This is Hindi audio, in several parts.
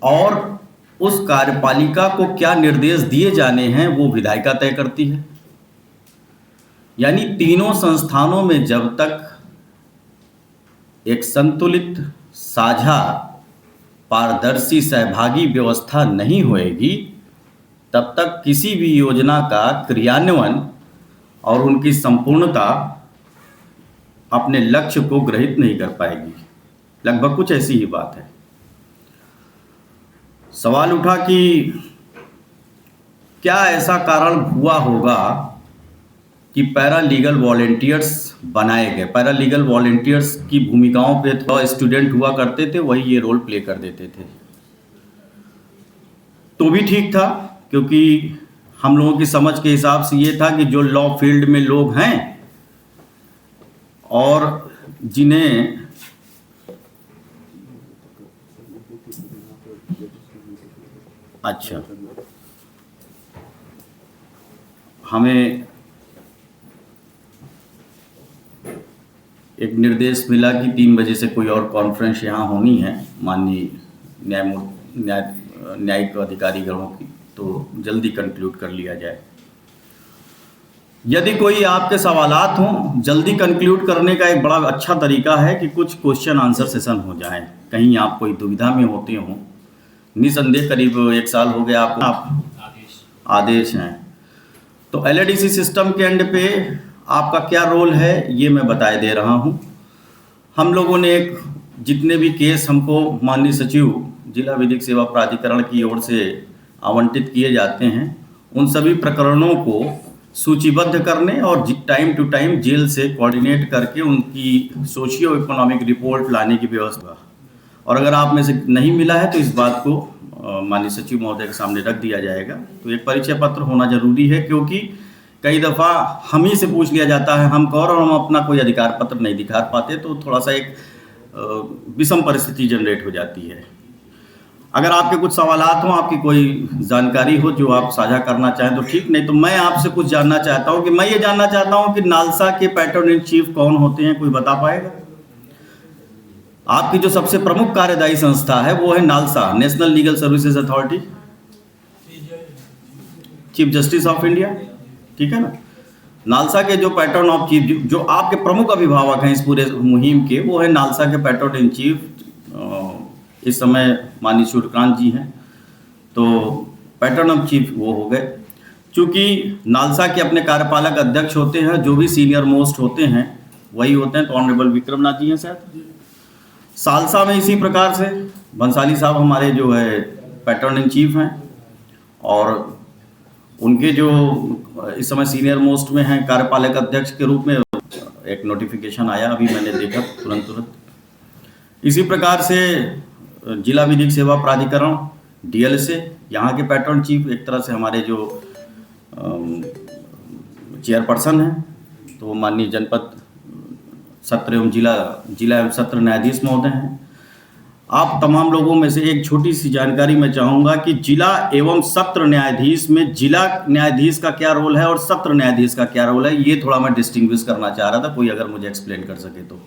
और उस कार्यपालिका को क्या निर्देश दिए जाने हैं वो विधायिका तय करती है। यानी तीनों संस्थानों में जब तक एक संतुलित, साझा, पारदर्शी, सहभागी व्यवस्था नहीं होएगी, तब तक किसी भी योजना का क्रियान्वयन और उनकी संपूर्णता अपने लक्ष्य को ग्रहित नहीं कर पाएगी। लगभग कुछ ऐसी ही बात है। सवाल उठा कि क्या ऐसा कारण हुआ होगा कि पैरा लीगल वॉलेंटियर्स बनाए गए। पैरा लीगल वॉलेंटियर्स की भूमिकाओं पे तो स्टूडेंट हुआ करते थे, वही ये रोल प्ले कर देते थे, तो भी ठीक था, क्योंकि हम लोगों की समझ के हिसाब से ये था कि जो लॉ फील्ड में लोग हैं और जिन्हें अच्छा, हमें एक निर्देश मिला कि 3 बजे से कोई और कॉन्फ्रेंस यहाँ होनी है माननीय न्यायिक अधिकारीगणों की, तो जल्दी कंक्लूड कर लिया जाए। यदि कोई आपके सवालात हों, जल्दी कंक्लूड करने का एक बड़ा अच्छा तरीका है कि कुछ क्वेश्चन आंसर सेशन हो जाए। कहीं आप कोई दुविधा में होते हों, निसंदेह करीब 1 साल हो गया आपको, आप आदेश हैं, तो एलएडीसी सिस्टम के एंड पे आपका क्या रोल है ये मैं बताए दे रहा हूँ। हम लोगों ने जितने भी केस हमको माननीय सचिव जिला विधिक सेवा प्राधिकरण की ओर से आवंटित किए जाते हैं, उन सभी प्रकरणों को सूचीबद्ध करने और टाइम टू टाइम जेल से कोऑर्डिनेट करके उनकी सोशियो इकोनॉमिक रिपोर्ट लाने की व्यवस्था। और अगर आप में से नहीं मिला है तो इस बात को माननीय सचिव महोदय के सामने रख दिया जाएगा। तो एक परिचय पत्र होना जरूरी है, क्योंकि कई दफ़ा हम ही से पूछ लिया जाता है हम कौन, और हम अपना कोई अधिकार पत्र नहीं दिखा पाते, तो थोड़ा सा एक विषम परिस्थिति जनरेट हो जाती है। अगर आपके कुछ सवालात हों, आपकी कोई जानकारी हो जो आप साझा करना चाहें तो ठीक, नहीं तो मैं आपसे कुछ जानना चाहता हूं कि मैं ये जानना चाहता हूं कि नालसा के पैटर्न इन चीफ कौन होते हैं, कोई बता पाएगा? आपकी जो सबसे प्रमुख कार्यदायी संस्था है वो है NALSA, national legal services authority, chief justice of India, ठीक है ना। नालसा के जो पैटर्न ऑफ चीफ, जो आपके प्रमुख अभिभावक हैं इस पूरे मुहिम के, वो है नालसा के पैटर्न इन चीफ। इस समय माननीय सूर्यकांत जी हैं, तो पैटर्न ऑफ चीफ वो हो गए। चूँकि नालसा के अपने कार्यपालक अध्यक्ष होते हैं, जो भी सीनियर मोस्ट होते हैं वही होते हैं, तो ऑनरेबल विक्रमनाथ जी हैं शायद। सालसा में इसी प्रकार से बंसाली साहब हमारे जो है पैटर्न इन चीफ हैं, और उनके जो इस समय सीनियर मोस्ट में हैं कार्यपालक अध्यक्ष के रूप में एक नोटिफिकेशन आया, अभी मैंने देखा तुरंत। इसी प्रकार से जिला विधिक सेवा प्राधिकरण डीएल से यहाँ के पैटर्न चीफ एक तरह से हमारे जो चेयरपर्सन हैं, तो माननीय जनपद सत्र एवं जिला एवं सत्र न्यायाधीश महोदय हैं। आप तमाम लोगों में से एक छोटी सी जानकारी मैं चाहूँगा कि जिला एवं सत्र न्यायाधीश में जिला न्यायाधीश का क्या रोल है और सत्र न्यायाधीश का क्या रोल है, ये थोड़ा मैं डिस्टिंग्विश करना चाह रहा था। कोई अगर मुझे एक्सप्लेन कर सके तो।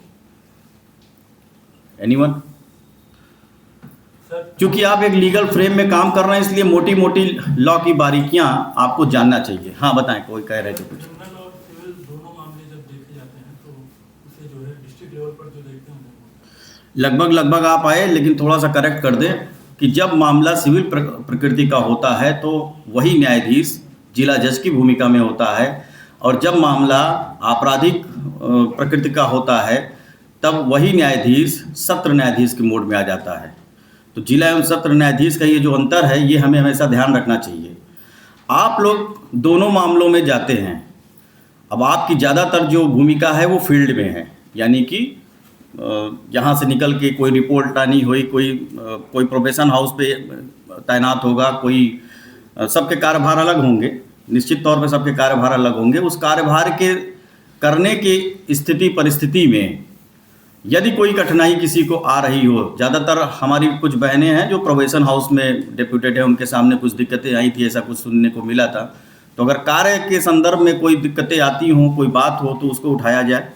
एनीवन? क्योंकि आप एक लीगल फ्रेम में काम कर रहे हैं, इसलिए मोटी मोटी लॉ की बारीकियां आपको जानना चाहिए। हाँ बताएं, कोई कह रहे थे कुछ? लगभग आप आए, लेकिन थोड़ा सा करेक्ट कर दें कि जब मामला सिविल प्रकृति का होता है तो वही न्यायाधीश जिला जज की भूमिका में होता है, और जब मामला आपराधिक प्रकृति का होता है तब वही न्यायाधीश सत्र न्यायाधीश के मोड में आ जाता है। तो जिला एवं सत्र न्यायाधीश का ये जो अंतर है, ये हमें हमेशा ध्यान रखना चाहिए। आप लोग दोनों मामलों में जाते हैं, अब आपकी ज़्यादातर जो भूमिका है वो फील्ड में है, यानी कि यहाँ से निकल के कोई रिपोर्ट लानी हुई, कोई प्रोबेशन हाउस पे तैनात होगा, कोई सबके कार्यभार अलग होंगे, निश्चित तौर पे सबके कार्यभार अलग होंगे। उस कार्यभार के करने की स्थिति परिस्थिति में यदि कोई कठिनाई किसी को आ रही हो, ज़्यादातर हमारी कुछ बहनें हैं जो प्रोबेशन हाउस में डिप्यूटेड है, उनके सामने कुछ दिक्कतें आई थी, ऐसा कुछ सुनने को मिला था। तो अगर कार्य के संदर्भ में कोई दिक्कतें आती हों, कोई बात हो, तो उसको उठाया जाए।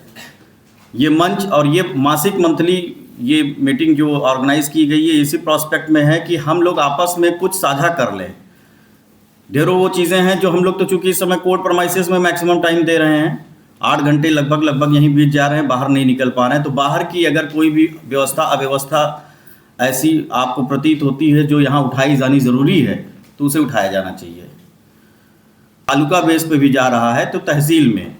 ये मंच और ये मासिक मंथली ये मीटिंग जो ऑर्गेनाइज की गई है इसी प्रोस्पेक्ट में है कि हम लोग आपस में कुछ साझा कर लें। ढेरों वो चीज़ें हैं जो हम लोग तो चूंकि इस समय कोर्ट प्रमाइसेस में मैक्सिमम टाइम दे रहे हैं, 8 घंटे लगभग यहीं बीत जा रहे हैं, बाहर नहीं निकल पा रहे हैं। तो बाहर की अगर कोई भी व्यवस्था अव्यवस्था ऐसी आपको प्रतीत होती है जो यहाँ उठाई जानी ज़रूरी है तो उसे उठाया जाना चाहिए। तालुका बेस पे भी जा रहा है तो तहसील में,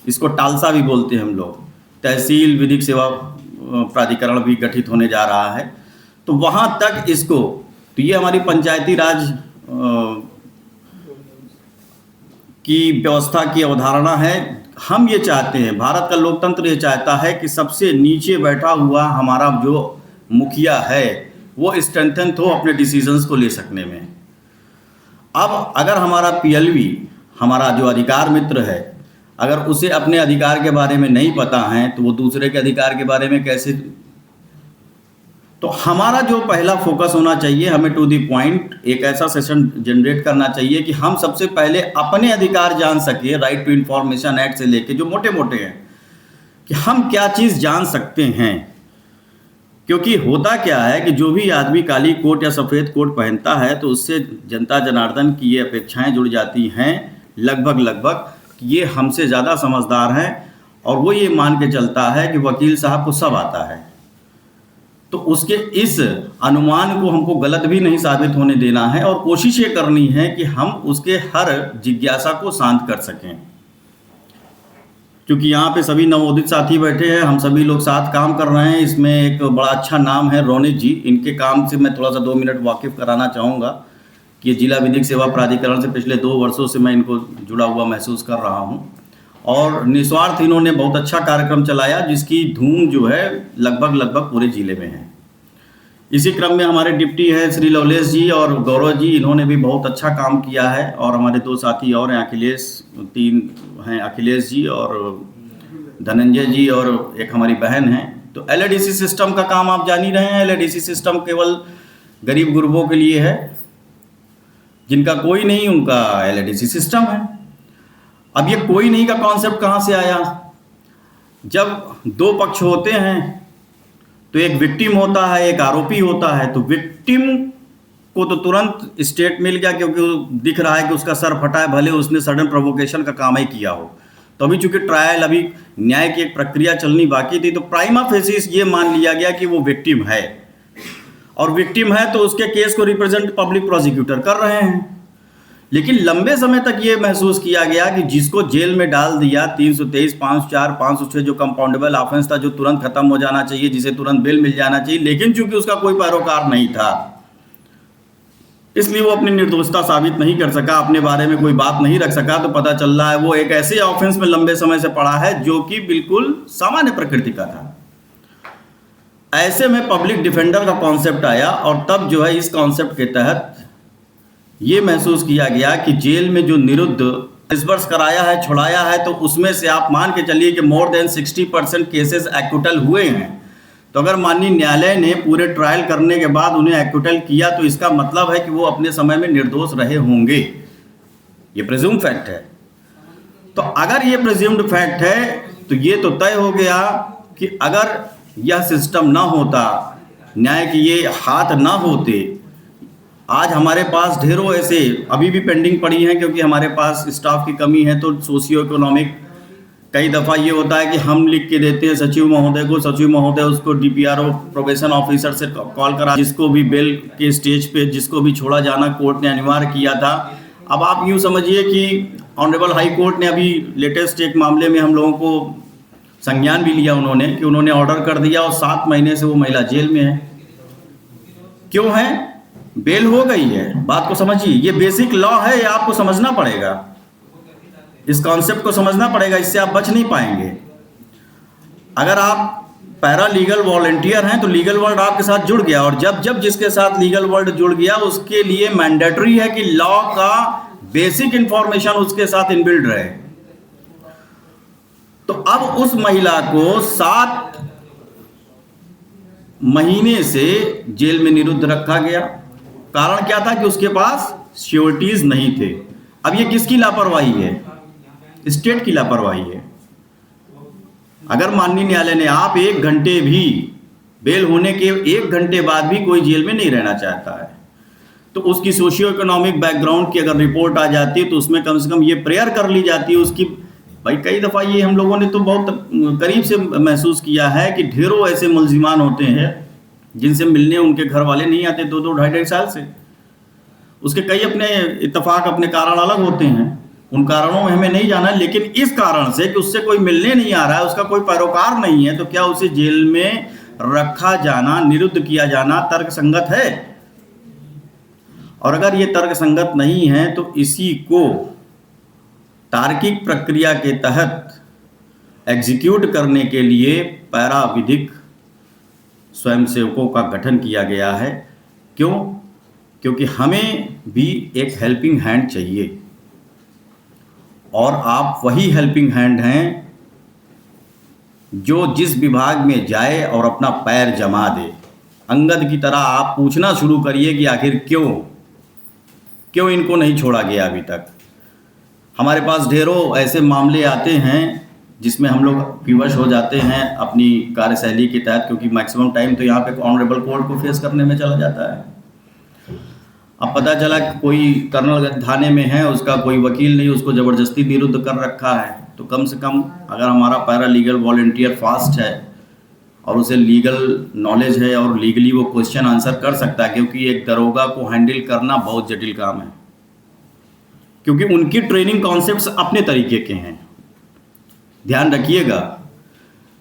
इसको टालसा भी बोलते हैं हम लोग, तहसील विधिक सेवा प्राधिकरण भी गठित होने जा रहा है। तो वहाँ तक इसको, तो ये हमारी पंचायती राज की व्यवस्था की अवधारणा है। हम ये चाहते हैं, भारत का लोकतंत्र ये चाहता है कि सबसे नीचे बैठा हुआ हमारा जो मुखिया है वो स्ट्रेंथन हो अपने डिसीजंस को ले सकने में। अब अगर हमारा पीएलवी, हमारा जो अधिकार मित्र है, अगर उसे अपने अधिकार के बारे में नहीं पता है तो वो दूसरे के अधिकार के बारे में कैसे। तो हमारा जो पहला फोकस होना चाहिए, हमें टू द पॉइंट एक ऐसा सेशन जनरेट करना चाहिए कि हम सबसे पहले अपने अधिकार जान सके, राइट टू इंफॉर्मेशन एक्ट से लेके जो मोटे मोटे हैं कि हम क्या चीज़ जान सकते हैं। क्योंकि होता क्या है कि जो भी आदमी काली कोट या सफ़ेद कोट पहनता है तो उससे जनता जनार्दन की ये अपेक्षाएं जुड़ जाती हैं लगभग कि ये हमसे ज़्यादा समझदार हैं और वो ये मान के चलता है कि वकील साहब को सब आता है। तो उसके इस अनुमान को हमको गलत भी नहीं साबित होने देना है और कोशिश ये करनी है कि हम उसके हर जिज्ञासा को शांत कर सकें। क्योंकि यहाँ पे सभी नवोदित साथी बैठे हैं, हम सभी लोग साथ काम कर रहे हैं। इसमें एक बड़ा अच्छा नाम है रोनित जी, इनके काम से मैं थोड़ा सा 2 मिनट वाकिफ़ कराना चाहूँगा कि जिला विधिक सेवा प्राधिकरण से पिछले 2 वर्षों से मैं इनको जुड़ा हुआ महसूस कर रहा हूँ और निस्वार्थ इन्होंने बहुत अच्छा कार्यक्रम चलाया जिसकी धूम जो है लगभग पूरे जिले में है। इसी क्रम में हमारे डिप्टी है श्री लवलेश जी और गौरव जी, इन्होंने भी बहुत अच्छा काम किया है और हमारे 2 साथी और हैं, अखिलेश, 3 हैं, अखिलेश जी और धनंजय जी और एक हमारी बहन हैं। तो एलएडीसी सिस्टम का काम आप जान ही रहे हैं। एलएडीसी सिस्टम केवल गरीब गुरबों के लिए है, जिनका कोई नहीं उनका एलएडीसी सिस्टम है। अब ये कोई नहीं का कॉन्सेप्ट कहाँ से आया? जब 2 पक्ष होते हैं तो एक विक्टिम होता है, एक आरोपी होता है। तो विक्टिम को तो तुरंत स्टेट मिल गया क्योंकि दिख रहा है कि उसका सर फटा है, भले उसने सडन प्रोवोकेशन का काम ही किया हो। तो अभी चूंकि ट्रायल, अभी न्याय की एक प्रक्रिया चलनी बाकी थी, तो प्राइमा फेसिस ये मान लिया गया कि वो विक्टिम है और विक्टिम है तो उसके केस को रिप्रेजेंट पब्लिक प्रोसिक्यूटर कर रहे हैं। लेकिन लंबे समय तक ये महसूस किया गया कि जिसको जेल में डाल दिया 323, 504, 506 जो कंपाउंडेबल ऑफेंस था, जो तुरंत खत्म हो जाना चाहिए, जिसे तुरंत बेल मिल जाना चाहिए, लेकिन चूंकि उसका कोई पैरोकार नहीं था इसलिए वो अपनी निर्दोषता साबित नहीं कर सका, अपने बारे में कोई बात नहीं रख सका। तो पता चल रहा है वो एक ऐसे ऑफेंस में लंबे समय से पड़ा है जो कि बिल्कुल सामान्य प्रकृति का था। ऐसे में पब्लिक डिफेंडर का कॉन्सेप्ट आया और तब जो है इस कॉन्सेप्ट के तहत ये महसूस किया गया कि जेल में जो निरुद्ध डिस्बर्स कराया है, छुड़ाया है, तो उसमें से आप मान के चलिए कि मोर देन 60% केसेस एक्विटल हुए हैं। तो अगर माननीय न्यायालय ने पूरे ट्रायल करने के बाद उन्हें एक्विटल किया तो इसका मतलब है कि वो अपने समय में निर्दोष रहे होंगे। ये प्रिज्यूम्ड फैक्ट है। तो अगर ये प्रिज्यूम्ड फैक्ट है तो ये तो तय हो गया कि अगर यह सिस्टम ना होता, न्याय के ये हाथ ना होते, आज हमारे पास ढेरों ऐसे अभी भी पेंडिंग पड़ी हैं क्योंकि हमारे पास स्टाफ की कमी है। तो सोशियो इकोनॉमिक कई दफ़ा ये होता है कि हम लिख के देते हैं सचिव महोदय को, सचिव महोदय उसको डीपीआरओ प्रोबेशन ऑफिसर से कॉल करा, जिसको भी बेल के स्टेज पे जिसको भी छोड़ा जाना कोर्ट ने अनिवार्य किया था। अब आप यूँ समझिए कि ऑनरेबल हाई कोर्ट ने अभी लेटेस्ट एक मामले में हम लोगों को संज्ञान भी लिया उन्होंने कि उन्होंने ऑर्डर कर दिया और 7 महीने से वो महिला जेल में है। क्यों है? बेल हो गई है। बात को समझिए, ये बेसिक लॉ है, ये आपको समझना पड़ेगा, इस कॉन्सेप्ट को समझना पड़ेगा, इससे आप बच नहीं पाएंगे। अगर आप पैरा लीगल वॉलंटियर हैं तो लीगल वर्ल्ड आपके साथ जुड़ गया और जब जिसके साथ लीगल वर्ल्ड जुड़ गया उसके लिए मैंडेटरी है कि लॉ का बेसिक इंफॉर्मेशन उसके साथ इनबिल्ड रहे। तो अब उस महिला को 7 महीने से जेल में निरुद्ध रखा गया। कारण क्या था कि उसके पास श्योरिटीज नहीं थे। अब ये किसकी लापरवाही है? स्टेट की लापरवाही है। अगर माननीय न्यायालय ने आप 1 घंटे भी बेल होने के 1 घंटे बाद भी कोई जेल में नहीं रहना चाहता है। तो उसकी सोशियो इकोनॉमिक बैकग्राउंड की अगर रिपोर्ट आ जाती है तो उसमें कम से कम ये प्रेयर कर ली जाती है उसकी। भाई कई दफ़ा ये हम लोगों ने तो बहुत करीब से महसूस किया है कि ढेरों ऐसे मुलजिमान होते हैं जिनसे मिलने उनके घर वाले नहीं आते 2-2 ढाई-ढाई साल से। उसके कई अपने इत्तेफाक, अपने कारण अलग होते हैं, उन कारणों में हमें नहीं जाना, लेकिन इस कारण से कि उससे कोई मिलने नहीं आ रहा है, उसका कोई पैरोकार नहीं है, तो क्या उसे जेल में रखा जाना, निरुद्ध किया जाना तर्कसंगत है? और अगर ये तर्कसंगत नहीं है तो इसी को तार्किक प्रक्रिया के तहत एग्जीक्यूट करने के लिए पैरा विधिक स्वयंसेवकों का गठन किया गया है। क्यों? क्योंकि हमें भी एक हेल्पिंग हैंड चाहिए, और आप वही हेल्पिंग हैंड हैं जो जिस विभाग में जाए और अपना पैर जमा दे। अंगद की तरह आप पूछना शुरू करिए कि आखिर क्यों इनको नहीं छोड़ा गया अभी तक। हमारे पास ढेरों ऐसे मामले आते हैं जिसमें हम लोग विवश हो जाते हैं अपनी कार्यशैली के तहत, क्योंकि मैक्सिमम टाइम तो यहाँ पे ऑनरेबल कोर्ट को फेस करने में चला जाता है। अब पता चला कि कोई कर्नल थाने में है, उसका कोई वकील नहीं, उसको ज़बरदस्ती निरुद्ध कर रखा है। तो कम से कम अगर हमारा पैरा लीगल वॉलंटियर फास्ट है और उसे लीगल नॉलेज है और लीगली वो क्वेश्चन आंसर कर सकता है, क्योंकि एक दरोगा को हैंडल करना बहुत जटिल काम है, क्योंकि उनकी ट्रेनिंग कॉन्सेप्ट्स अपने तरीके के हैं। ध्यान रखिएगा,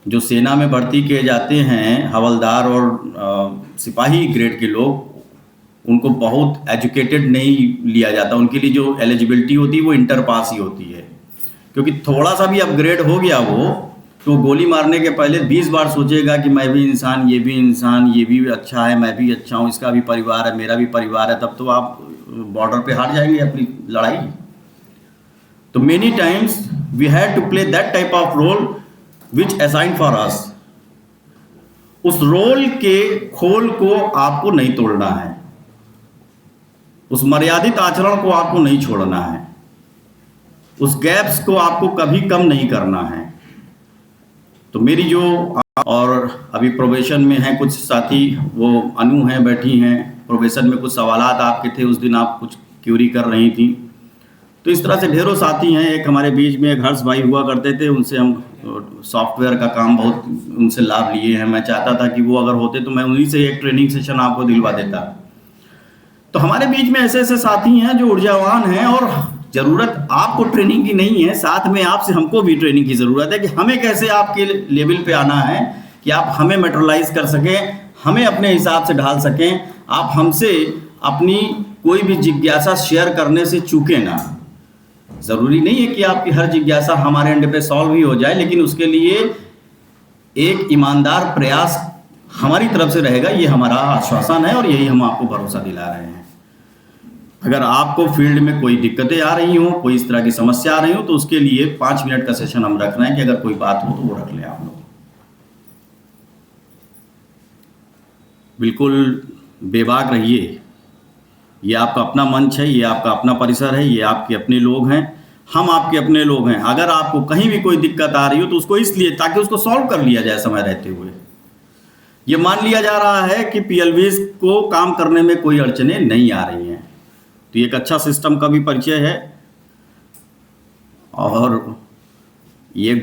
जो सेना में भर्ती किए जाते हैं हवलदार और सिपाही ग्रेड के लोग, उनको बहुत एजुकेटेड नहीं लिया जाता। उनके लिए जो एलिजिबिलिटी होती है वो इंटर पास ही होती है, क्योंकि थोड़ा सा भी अपग्रेड हो गया वो तो गोली मारने के पहले 20 बार सोचेगा कि मैं भी इंसान, ये भी इंसान, ये भी अच्छा है, मैं भी अच्छा हूँ, इसका भी परिवार है, मेरा भी परिवार है। तब तो आप बॉर्डर पे हार जाएंगे अपनी लड़ाई। तो many times we had to play that type of role which assign for us. उस रोल के खोल को आपको नहीं तोड़ना है, उस मर्यादित आचरण को आपको नहीं छोड़ना है, उस गैप्स को आपको कभी कम नहीं करना है। तो मेरी जो और अभी प्रोबेशन में हैं कुछ साथी, वो अनु हैं, बैठी हैं प्रोबेशन में, कुछ सवालात आपके थे उस दिन, आप कुछ क्यूरी कर रही थी। तो इस तरह से ढेरों साथी हैं। एक हमारे बीच में एक हर्ष भाई हुआ करते थे, उनसे हम सॉफ्टवेयर का काम बहुत उनसे लाभ लिए हैं। मैं चाहता था कि वो अगर होते तो मैं उन्हीं से एक ट्रेनिंग सेशन आपको दिलवा देता। तो हमारे बीच में ऐसे ऐसे साथी हैं जो ऊर्जावान हैं, और ज़रूरत आपको ट्रेनिंग की नहीं है, साथ में आपसे हमको भी ट्रेनिंग की ज़रूरत है कि हमें कैसे आपके लेवल पे आना है कि आप हमें मेट्रोलाइज कर सकें, हमें अपने हिसाब से ढाल सकें। आप हमसे अपनी कोई भी जिज्ञासा शेयर करने से चूकें ना। ज़रूरी नहीं है कि आपकी हर जिज्ञासा हमारे एंड पे सॉल्व ही हो जाए, लेकिन उसके लिए एक ईमानदार प्रयास हमारी तरफ से रहेगा, ये हमारा आश्वासन है, और यही हम आपको भरोसा दिला रहे हैं। अगर आपको फील्ड में कोई दिक्कतें आ रही हो, कोई इस तरह की समस्या आ रही हो, तो उसके लिए 5 मिनट का सेशन हम रख रहे हैं कि अगर कोई बात हो तो वो रख लें आप लोग। बिल्कुल बेबाक रहिए, ये आपका अपना मंच है, ये आपका अपना परिसर है, ये आपके अपने लोग हैं, हम आपके अपने लोग हैं। अगर आपको कहीं भी कोई दिक्कत आ रही हो तो उसको इसलिए ताकि उसको सॉल्व कर लिया जाए समय रहते हुए। ये मान लिया जा रहा है कि पीएलवीज को काम करने में कोई अड़चनें नहीं आ रही हैं, तो एक अच्छा सिस्टम का भी परिचय है, और ये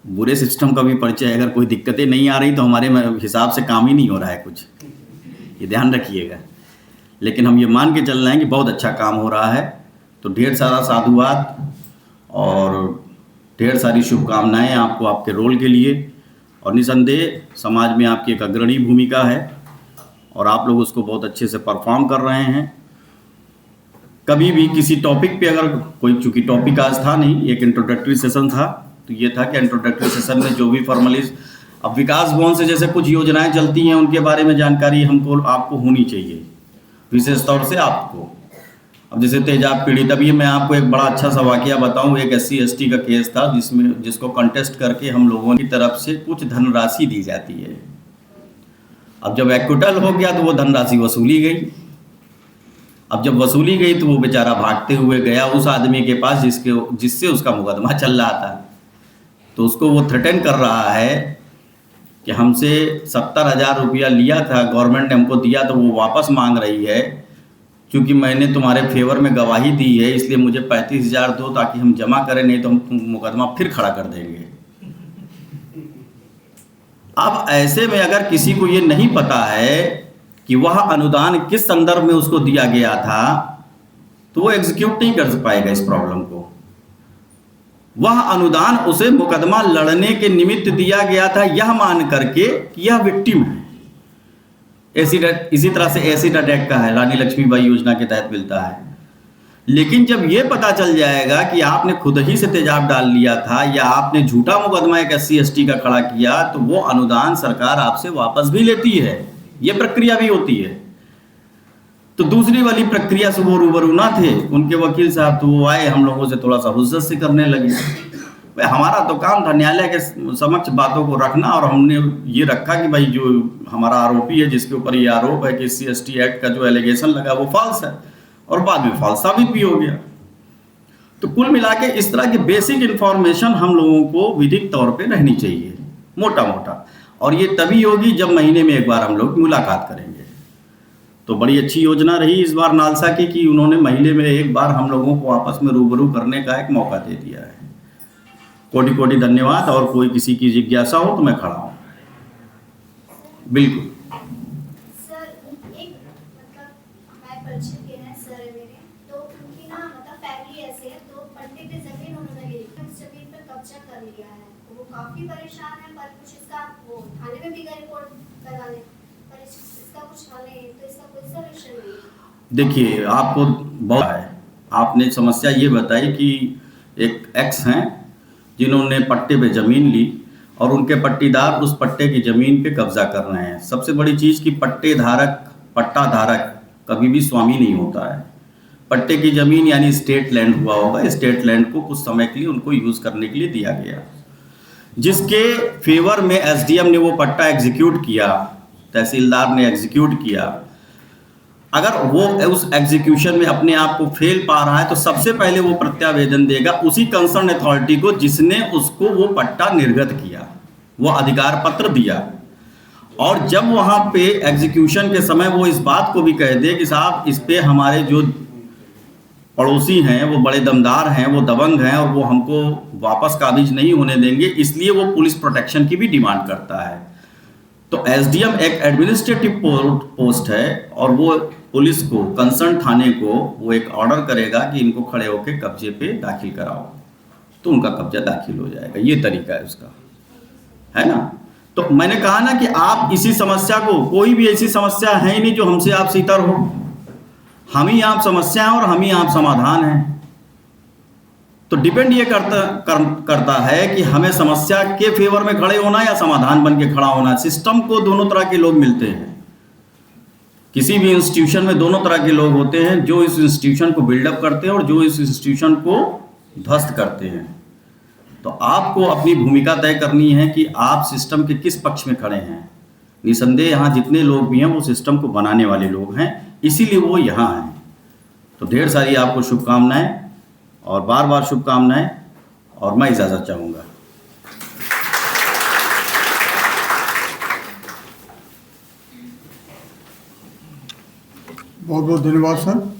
बुरे सिस्टम का भी परिचय है। अगर कोई दिक्कतें नहीं आ रही तो हमारे हिसाब से काम ही नहीं हो रहा है कुछ, ये ध्यान रखिएगा। लेकिन हम ये मान के चल रहे हैं कि बहुत अच्छा काम हो रहा है। तो ढेर सारा साधुवाद और ढेर सारी शुभकामनाएं आपको आपके रोल के लिए, और निसंदेह समाज में आपकी एक अग्रणी भूमिका है और आप लोग उसको बहुत अच्छे से परफॉर्म कर रहे हैं। कभी भी किसी टॉपिक पे अगर कोई, चूँकि टॉपिक आज था नहीं, एक इंट्रोडक्टरी सेशन था, तो ये था कि इंट्रोडक्टरी सेशन में जो भी फॉर्मलिस्ट, अब विकास भवन से जैसे कुछ योजनाएं चलती हैं उनके बारे में जानकारी हमको आपको होनी चाहिए, विशेष तौर से आपको। अब जैसे तेजाब पीड़ित, अभी मैं आपको एक बड़ा अच्छा सा वाकया बताऊं। एक SC/ST का केस था जिसको कंटेस्ट करके हम लोगों की तरफ से कुछ धनराशि दी जाती है। अब जब एक्विटल हो गया तो वो धनराशि वसूली गई। अब जब वसूली गई तो वो बेचारा भागते हुए गया उस आदमी के पास जिससे उसका मुकदमा चल रहा था। तो उसको वो थ्रेटन कर रहा है कि हमसे 70,000 रुपया लिया था, गवर्नमेंट ने हमको दिया तो वो वापस मांग रही है, क्योंकि मैंने तुम्हारे फेवर में गवाही दी है इसलिए मुझे 35,000 दो ताकि हम जमा करें, नहीं तो हम मुकदमा फिर खड़ा कर देंगे। अब ऐसे में अगर किसी को ये नहीं पता है कि वह अनुदान किस संदर्भ में उसको दिया गया था, तो वो एग्जीक्यूट नहीं कर पाएगा इस प्रॉब्लम को। वह अनुदान उसे मुकदमा लड़ने के निमित्त दिया गया था यह मान करके कि यह विक्टिम है। इसी तरह से एसिड अटैक का है, रानी लक्ष्मीबाई योजना के तहत मिलता है। लेकिन जब यह पता चल जाएगा कि आपने खुद ही से तेजाब डाल लिया था या आपने झूठा मुकदमा एक SC/ST का खड़ा किया, तो वो अनुदान सरकार आपसे वापस भी लेती है। ये प्रक्रिया भी होती है। तो दूसरी वाली प्रक्रिया से वो रूबरू ना थे, उनके वकील साहब तो वो आए, हम लोगों से थोड़ा सा हुज्जत से करने लगे। भाई हमारा तो काम था न्यायालय के समक्ष बातों को रखना, और हमने ये रखा कि भाई जो हमारा आरोपी है जिसके ऊपर ये आरोप है कि SC/ST एक्ट का जो एलिगेशन लगा वो फॉल्स है, और बाद में फॉल्स साबित भी हो गया। तो कुल मिला के इस तरह की बेसिक इंफॉर्मेशन हम लोगों को विधिक तौर पे रहनी चाहिए, मोटा मोटा, और ये तभी होगी जब महीने में एक बार हम लोग मुलाकात करेंगे। तो बड़ी अच्छी योजना रही इस बार नालसा की कि उन्होंने महीने में एक बार हम लोगों को आपस में रूबरू करने का एक मौका दे दिया है। कोटि कोटि धन्यवाद। और कोई किसी की जिज्ञासा हो तो मैं खड़ा हूँ। बिल्कुल सर, एक मतलब मैं परिचित के हैं सर है मेरे, तो उनकी ना मतलब फैमिली ऐसे है, तो पट्टे पे जमीन उन्होंने ली, उस जमीन पर कब्जा कर लिया है। तो वो काफी परेशान है, पर कुछ इसका वो थाने में भी गए रिपोर्ट करवाने, पर इसका कुछ हल नहीं, तो इसका कोई सॉल्यूशन नहीं है। देखिए, आपको बहुत है, आपने समस्या ये बताई कि एक एक्स हैं जिन्होंने पट्टे पे ज़मीन ली और उनके पट्टीदार उस पट्टे की ज़मीन पे कब्जा कर रहे हैं। सबसे बड़ी चीज़ कि पट्टा धारक कभी भी स्वामी नहीं होता है। पट्टे की ज़मीन यानी स्टेट लैंड हुआ होगा, स्टेट लैंड को कुछ समय के लिए उनको यूज़ करने के लिए दिया गया, जिसके फेवर में SDM ने वो पट्टा एग्जीक्यूट किया, तहसीलदार ने एग्जीक्यूट किया। अगर वो उस एग्जीक्यूशन में अपने आप को फेल पा रहा है तो सबसे पहले वो प्रत्यावेदन देगा उसी कंसर्न अथॉरिटी को जिसने उसको वो पट्टा निर्गत किया, वो अधिकार पत्र दिया। और जब वहाँ पे एग्जीक्यूशन के समय वो इस बात को भी कह दे कि साहब इस पे हमारे जो पड़ोसी हैं वो बड़े दमदार हैं, वो दबंग हैं और वो हमको वापस काबिज नहीं होने देंगे, इसलिए वो पुलिस प्रोटेक्शन की भी डिमांड करता है। तो SDM एक एडमिनिस्ट्रेटिव पोस्ट है और वो पुलिस को, कंसर्न थाने को वो एक ऑर्डर करेगा कि इनको खड़े होकर कब्जे पे दाखिल कराओ, तो उनका कब्जा दाखिल हो जाएगा। ये तरीका है उसका, है ना। तो मैंने कहा ना कि आप इसी समस्या को, कोई भी ऐसी समस्या है ही नहीं जो हमसे आप सीतर हो। हम ही आप समस्या हैं और हम ही आप समाधान हैं। तो डिपेंड ये करता है कि हमें समस्या के फेवर में खड़े होना या समाधान बन के खड़ा होना। सिस्टम को दोनों तरह के लोग मिलते हैं, किसी भी इंस्टीट्यूशन में दोनों तरह के लोग होते हैं, जो इस इंस्टीट्यूशन को बिल्डअप करते हैं और जो इस इंस्टीट्यूशन को ध्वस्त करते हैं। तो आपको अपनी भूमिका तय करनी है कि आप सिस्टम के किस पक्ष में खड़े हैं। निसंदेह यहाँ जितने लोग भी हैं वो सिस्टम को बनाने वाले लोग हैं, इसीलिए वो यहाँ हैं। तो ढेर सारी आपको शुभकामनाएं और बार बार शुभकामनाएं, और मैं इजाज़त चाहूँगा। बहुत बहुत धन्यवाद सर।